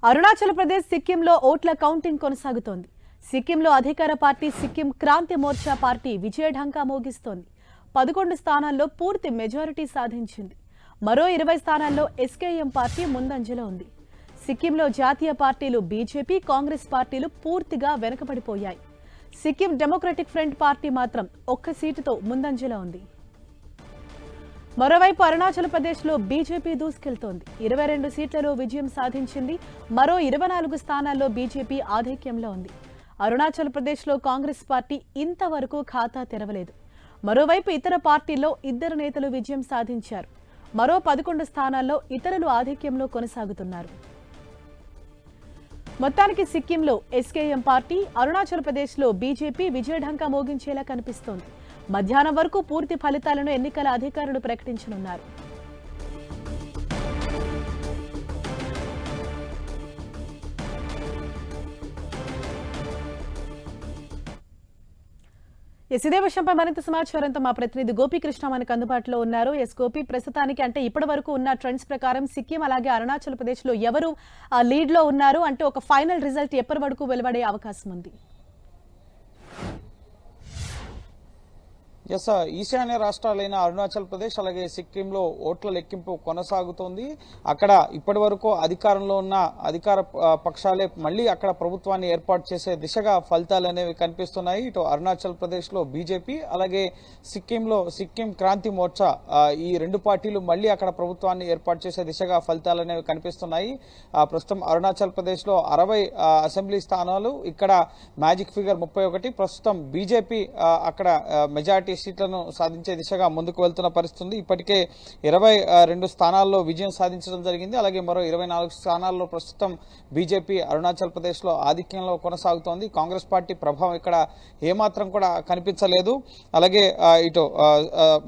అరుణాచల్ ప్రదేశ్ సిక్కింలో ఓట్ల కౌంటింగ్ కొనసాగుతోంది. సిక్కింలో అధికార పార్టీ సిక్కిం క్రాంతి మోర్చా పార్టీ విజయఢంకా మోగిస్తోంది. 11 స్థానాల్లో పూర్తి మెజారిటీ సాధించింది. మరో 20 స్థానాల్లో ఎస్కేఎం పార్టీ ముందంజలో ఉంది. సిక్కింలో జాతీయ పార్టీలు బీజేపీ, కాంగ్రెస్ పార్టీలు పూర్తిగా వెనుకబడిపోయాయి. సిక్కిం డెమోక్రటిక్ ఫ్రంట్ పార్టీ మాత్రం ఒక్క సీటుతో ముందంజలో ఉంది. మరోవైపు అరుణాచల్ ప్రదేశ్లో బీజేపీ దూసుకెళ్తోంది. 22 సీట్లలో విజయం సాధించింది. మరో 24 స్థానాల్లో బీజేపీ ఆధిక్యంలో ఉంది. అరుణాచల్ ప్రదేశ్లో కాంగ్రెస్ పార్టీ ఇంతవరకు ఖాతా తెరవలేదు. మరోవైపు ఇతర పార్టీల్లో 2 నేతలు విజయం సాధించారు. మరో 11 స్థానాల్లో ఇతరులు ఆధిక్యంలో కొనసాగుతున్నారు. మొత్తానికి సిక్కింలో ఎస్కేఎం పార్టీ, అరుణాచల్ ప్రదేశ్లో బీజేపీ విజయఢంకా మోగించేలా కనిపిస్తోంది. మధ్యాహ్నం వరకు పూర్తి ఫలితాలను ఎన్నికల అధికారులు ప్రకటించనున్నారు. ఇదే విషయంపై మరింత సమాచారంతో మా ప్రతినిధి గోపీకృష్ణ మనకు అందుబాటులో ఉన్నారు. గోపి, ప్రస్తుతానికి అంటే ఇప్పటి వరకు ఉన్న ట్రెండ్స్ ప్రకారం సిక్కిం అలాగే అరుణాచల్ ప్రదేశ్ లో ఎవరు లీడ్ లో ఉన్నారు? అంటే ఒక ఫైనల్ రిజల్ట్ ఎప్పటి వరకు వెలువడే అవకాశం ఉంది? ఈశాన్య రాష్ట్రాలైన అరుణాచల్ ప్రదేశ్ అలాగే సిక్కింలో ఓట్ల లెక్కింపు కొనసాగుతోంది. అక్కడ ఇప్పటి వరకు అధికారంలో ఉన్న అధికార పక్షాలే మళ్లీ అక్కడ ప్రభుత్వాన్ని ఏర్పాటు చేసే దిశగా ఫలితాలు అనేవి కనిపిస్తున్నాయి. ఇటు అరుణాచల్ ప్రదేశ్ లో బీజేపీ అలాగే సిక్కింలో సిక్కిం క్రాంతి మోర్చా ఈ 2 పార్టీలు మళ్లీ అక్కడ ప్రభుత్వాన్ని ఏర్పాటు చేసే దిశగా ఫలితాలు అనేవి కనిపిస్తున్నాయి. ప్రస్తుతం అరుణాచల్ ప్రదేశ్ లో 60 అసెంబ్లీ స్థానాలు, ఇక్కడ మ్యాజిక్ ఫిగర్ 31. ప్రస్తుతం బీజేపీ అక్కడ మెజార్టీ సీట్లను సాధించే దిశగా ముందుకు వెళ్తున్న పరిస్థితి. ఇప్పటికే 22 స్థానాల్లో విజయం సాధించడం జరిగింది. అలాగే మరో 24 స్థానాల్లో ప్రస్తుతం బీజేపీ అరుణాచల్ ప్రదేశ్ లో ఆధిక్యంలో కొనసాగుతోంది. కాంగ్రెస్ పార్టీ ప్రభావం ఇక్కడ ఏమాత్రం కూడా కనిపించలేదు. అలాగే ఇటు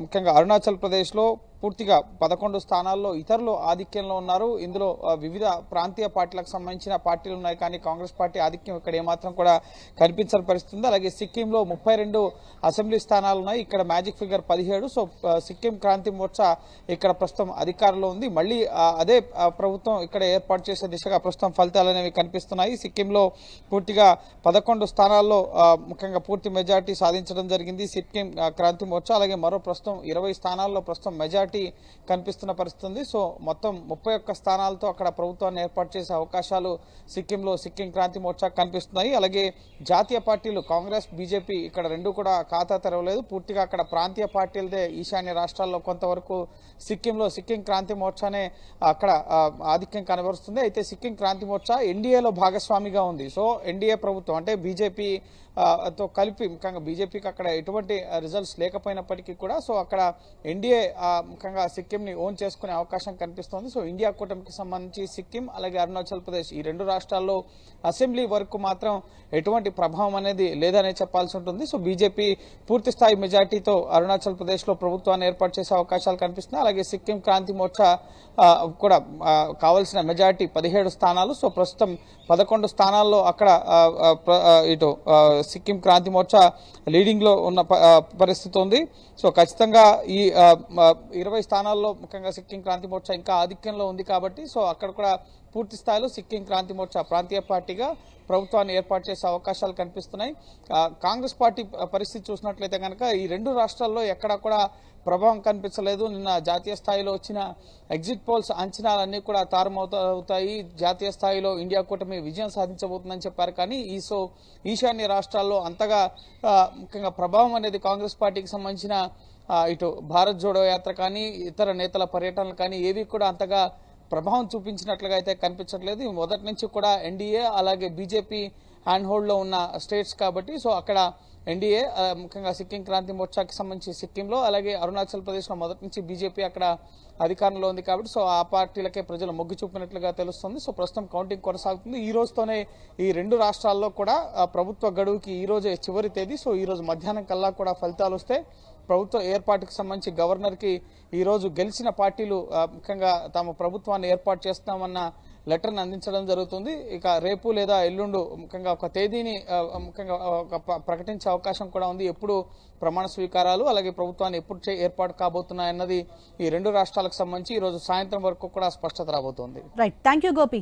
ముఖ్యంగా అరుణాచల్ ప్రదేశ్ లో పూర్తిగా 11 స్థానాల్లో ఇతరులు ఆధిక్యంలో ఉన్నారు. ఇందులో వివిధ ప్రాంతీయ పార్టీలకు సంబంధించిన పార్టీలు ఉన్నాయి, కానీ కాంగ్రెస్ పార్టీ ఆధిక్యం ఇక్కడ ఏమాత్రం కూడా కనిపించని పరిస్థితి. అలాగే సిక్కింలో 32 అసెంబ్లీ స్థానాలు ఉన్నాయి, ఇక్కడ magic figure 17. So Sikkim Kranti Morcha ఇక్కడ ప్రస్తుతం అధికారంలో ఉంది. మళ్ళీ అదే ప్రభుత్వం ఇక్కడ ఏర్పాటు చేసే దిశగా ప్రస్తుతం ఫలితాలు అనేవి కనిపిస్తున్నాయి. సిక్కింలో పూర్తిగా 11 స్థానాల్లో ముఖ్యంగా పూర్తి మెజార్టీ సాధించడం జరిగింది సిక్కిం క్రాంతి మోర్చా. అలాగే మరో ప్రస్తుతం 20 స్థానాల్లో ప్రస్తుతం మెజార్టీ కనిపిస్తున్న పరిస్థితి. సో మొత్తం 31 స్థానాలతో అక్కడ ప్రభుత్వాన్ని ఏర్పాటు చేసే అవకాశాలు సిక్కింలో సిక్కిం క్రాంతి మోర్చా కనిపిస్తున్నాయి. అలాగే జాతీయ పార్టీలు కాంగ్రెస్, బీజేపీ ఇక్కడ 2 కూడా ఖాతా తెరవలేదు. పూర్తిగా అక్కడ ప్రాంతీయ పార్టీలదే ఈశాన్య రాష్ట్రాల్లో కొంతవరకు సిక్కింలో సిక్కిం క్రాంతి మోర్చానే అక్కడ ఆధిక్యం కనబరుస్తుంది. అయితే సిక్కిం క్రాంతి మోర్చా ఎన్డీఏలో భాగస్వామిగా ఉంది. సో ఎన్డీఏ ప్రభుత్వం అంటే బీజేపీ తో కలిపి ముఖ్యంగా బీజేపీకి అక్కడ ఎటువంటి రిజల్ట్స్ లేకపోయినప్పటికీ కూడా సో అక్కడ ఎన్డీఏ ముఖ్యంగా సిక్కింని ఓన్ చేసుకునే అవకాశం కనిపిస్తోంది. సో ఇండియా కూటమికి సంబంధించి సిక్కిం అలాగే అరుణాచల్ ప్రదేశ్ ఈ 2 రాష్ట్రాల్లో అసెంబ్లీ వరకు మాత్రం ఎటువంటి ప్రభావం అనేది లేదనే చెప్పాల్సి ఉంటుంది. సో బీజేపీ పూర్తి స్థాయి మెజార్టీతో అరుణాచల్ ప్రదేశ్ లో ప్రభుత్వాన్ని ఏర్పాటు చేసే అవకాశాలు కనిపిస్తున్నాయి. అలాగే సిక్కిం క్రాంతి మోర్చా కూడా కావాల్సిన మెజార్టీ 17 స్థానాలు. సో ప్రస్తుతం 11 స్థానాల్లో అక్కడ ఇటు సిక్కిం క్రాంతి మోర్చా లీడింగ్ లో ఉన్న పరిస్థితి ఉంది. సో ఖచ్చితంగా ఈ 20 స్థానాల్లో ముఖ్యంగా సిక్కిం క్రాంతి మోర్చా ఇంకా ఆధిక్యంలో ఉంది కాబట్టి సో అక్కడ కూడా పూర్తి స్థాయిలో సిక్కిం క్రాంతి మోర్చా ప్రాంతీయ పార్టీగా ప్రభుత్వాన్ని ఏర్పాటు చేసే అవకాశాలు కనిపిస్తున్నాయి. కాంగ్రెస్ పార్టీ పరిస్థితి చూసినట్లయితే కనుక ఈ 2 రాష్ట్రాల్లో ఎక్కడా కూడా ప్రభావం కనిపించలేదు. నిన్న జాతీయ స్థాయిలో వచ్చిన ఎగ్జిట్ పోల్స్ అంచనాలన్నీ కూడా తారుమవుతాయి. జాతీయ స్థాయిలో ఇండియా కూటమి విజయం సాధించబోతుందని చెప్పారు, కానీ ఈశాన్య రాష్ట్రాల్లో అంతగా ముఖ్యంగా ప్రభావం అనేది కాంగ్రెస్ పార్టీకి సంబంధించిన ఇటు భారత్ జోడో యాత్ర కానీ ఇతర నేతల పర్యటనలు కానీ ఏవి కూడా అంతగా ప్రభావం చూపించినట్లుగా అయితే కనిపించట్లేదు. మొదటి నుంచి కూడా ఎన్డీఏ అలాగే బీజేపీ హ్యాండ్ హోల్డ్ లో ఉన్న స్టేట్స్ కాబట్టి సో అక్కడ ఎన్డీఏ ముఖ్యంగా సిక్కిం క్రాంతి మోర్చాకి సంబంధించి సిక్కింలో అలాగే అరుణాచల్ ప్రదేశ్ లో మొదటి నుంచి బీజేపీ అక్కడ అధికారంలో ఉంది కాబట్టి సో ఆ పార్టీలకే ప్రజలు మొగ్గు చూపినట్లుగా తెలుస్తుంది. సో ప్రస్తుతం కౌంటింగ్ కొనసాగుతుంది. ఈ రోజుతోనే ఈ 2 రాష్ట్రాల్లో కూడా ప్రభుత్వ గడువుకి ఈ రోజే చివరి తేదీ. సో ఈ రోజు మధ్యాహ్నం కల్లా కూడా ఫలితాలు వస్తే ప్రభుత్వ ఏర్పాటుకు సంబంధించి గవర్నర్ కి ఈ రోజు గెలిచిన పార్టీలు ముఖ్యంగా తమ ప్రభుత్వాన్ని ఏర్పాటు చేస్తామన్న లెటర్ని అందించడం జరుగుతుంది. ఇక రేపు లేదా ఎల్లుండు ముఖ్యంగా ఒక తేదీని ముఖ్యంగా ప్రకటించే అవకాశం కూడా ఉంది. ఎప్పుడు ప్రమాణ స్వీకారాలు అలాగే ప్రభుత్వాన్ని ఎప్పుడు ఏర్పాటు కాబోతున్నాయన్నది ఈ 2 రాష్ట్రాలకు సంబంధించి ఈ రోజు సాయంత్రం వరకు కూడా స్పష్టత రాబోతోంది. Right, thank you Gopi.